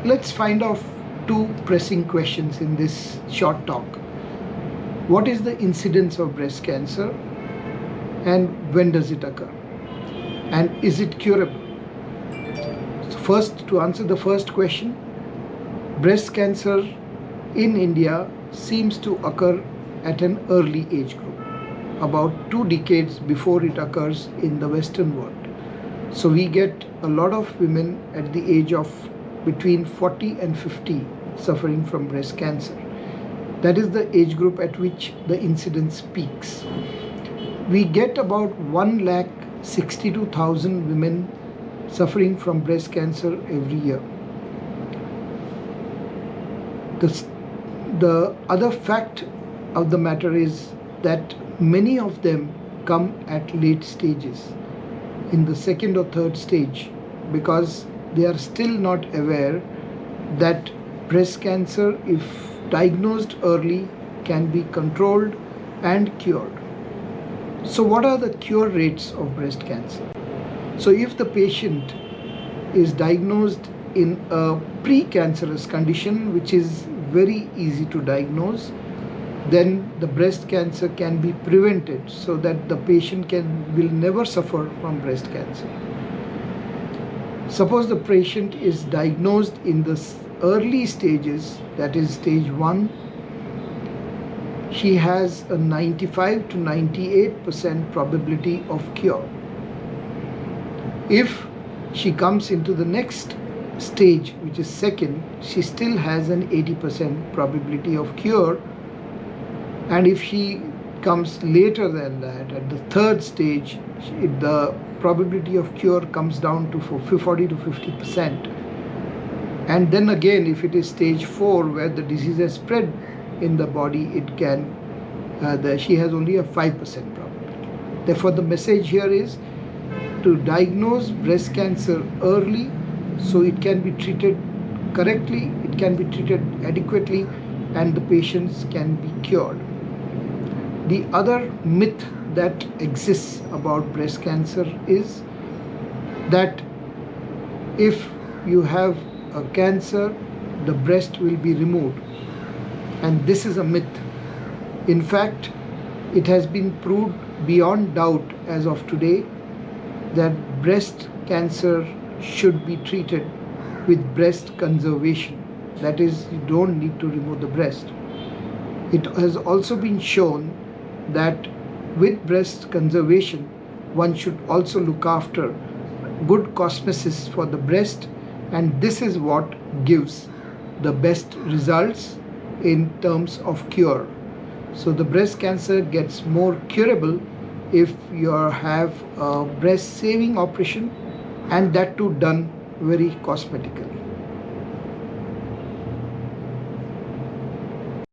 Let's find out two pressing questions in this short talk. What is the incidence of breast cancer and when does it occur? And is it curable? So first, to answer the first question, breast cancer in India seems to occur at an early age group, about 2 decades before it occurs in the Western world. So we get a lot of women at the age of between 40 and 50 suffering from breast cancer. That is the age group at which the incidence peaks. We get about 1,62,000 women suffering from breast cancer every year. The other fact of the matter is that many of them come at late stages, in the second or third stage, because they are still not aware that breast cancer, if diagnosed early, can be controlled and cured. So what are the cure rates of breast cancer? So if the patient is diagnosed in a precancerous condition, which is very easy to diagnose, then the breast cancer can be prevented so that the patient will never suffer from breast cancer. Suppose the patient is diagnosed in the early stages, that is stage 1, she has a 95 to 98% probability of cure. If she comes into the next stage, which is second, she still has an 80% probability of cure. And if she comes later than that, at the third stage, the probability of cure comes down to 40 to 50%. And then again, if it is stage 4, where the disease has spread in the body, she has only a 5% probability. Therefore, the message here is to diagnose breast cancer early so it can be treated correctly, it can be treated adequately, and the patients can be cured. The other myth that exists about breast cancer is that if you have a cancer, the breast will be removed. And this is a myth. In fact, it has been proved beyond doubt as of today that breast cancer should be treated with breast conservation. That is, you don't need to remove the breast. It has also been shown that with breast conservation, one should also look after good cosmesis for the breast, and this is what gives the best results in terms of cure. So the breast cancer gets more curable if you have a breast saving operation, and that too done very cosmetically.